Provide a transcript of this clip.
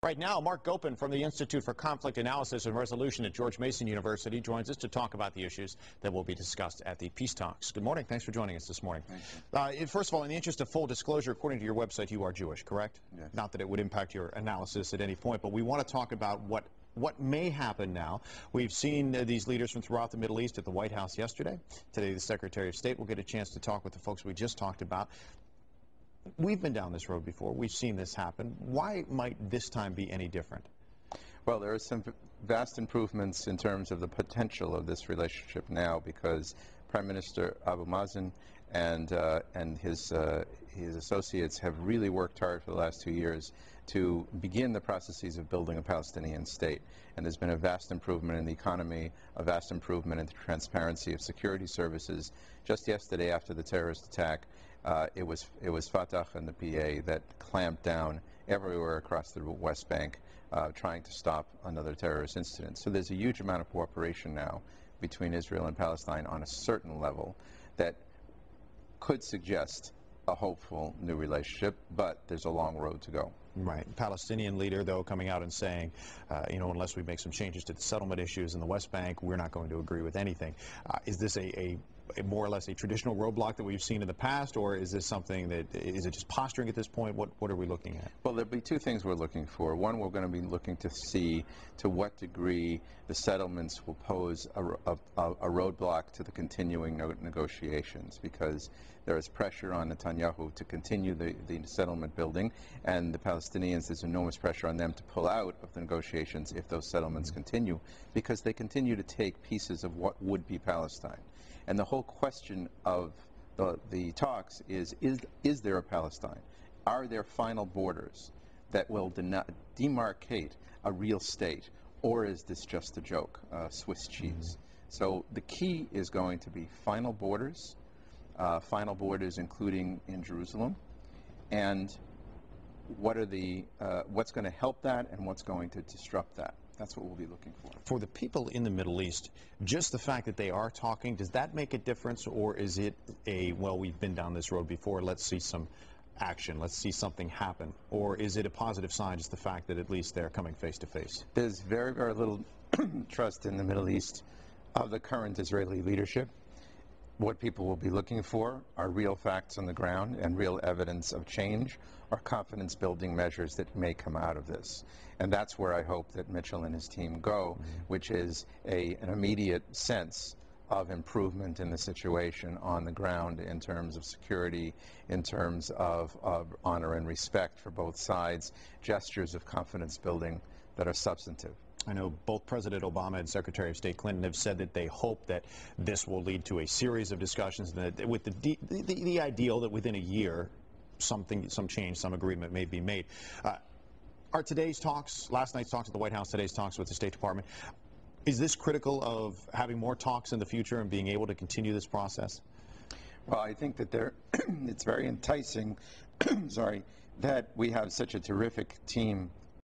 Right now, Marc Gopin from the Institute for Conflict Analysis and Resolution at George Mason University joins us to talk about the issues that will be discussed at the peace talks. Good morning. Thanks for joining us this morning. First of all, in the interest of full disclosure, according to your website, you are Jewish, correct? Yes. Not that it would impact your analysis at any point, but we want to talk about what may happen now. We've seen these leaders from throughout the Middle East at the White House yesterday. Today, the Secretary of State will get a chance to talk with the folks we just talked about. We've been down this road before. We've seen this happen. Why might this time be any different? Well, there are some vast improvements in terms of the potential of this relationship now, because Prime Minister Abu Mazen and his associates have really worked hard for the last 2 years to begin the processes of building a Palestinian state. And there's been a vast improvement in the economy, a vast improvement in the transparency of security services. Just yesterday, after the terrorist attack, it was Fatah and the PA that clamped down everywhere across the West Bank, trying to stop another terrorist incident. So there's a huge amount of cooperation now between Israel and Palestine on a certain level that could suggest a hopeful new relationship, but there's a long road to go. Right. Palestinian leader, though, coming out and saying, unless we make some changes to the settlement issues in the West Bank, we're not going to agree with anything. Is this a more or less a traditional roadblock that we've seen in the past, or is this something that, is it just posturing at this point? What are we looking at? Well, there'll be two things we're looking for. One, we're going to be looking to see to what degree the settlements will pose a roadblock to the continuing negotiations, because there is pressure on Netanyahu to continue the settlement building, and the Palestinians, there's enormous pressure on them to pull out of the negotiations if those settlements continue, because they continue to take pieces of what would be Palestine. And the whole question of the talks is there a Palestine? Are there final borders that will demarcate a real state, or is this just a joke, Swiss cheese? So the key is going to be final borders including in Jerusalem, and what's going to help that and what's going to disrupt that. That's what we'll be looking for. For the people in the Middle East, just the fact that they are talking, does that make a difference, or is it well, we've been down this road before, let's see some action, let's see something happen? Or is it a positive sign, just the fact that at least they're coming face to face? There's very, very little trust in the Middle East of the current Israeli leadership. What people will be looking for are real facts on the ground and real evidence of change, or confidence-building measures that may come out of this. And that's where I hope that Mitchell and his team go, which is an immediate sense of improvement in the situation on the ground in terms of security, in terms of honor and respect for both sides, gestures of confidence building that are substantive. I know both President Obama and Secretary of State Clinton have said that they hope that this will lead to a series of discussions, and that with the ideal that within a year some change, some agreement may be made. Are today's talks, last night's talks at the White House, today's talks with the State Department, is this critical of having more talks in the future and being able to continue this process? Well, I think that it's very enticing sorry, that we have such a terrific team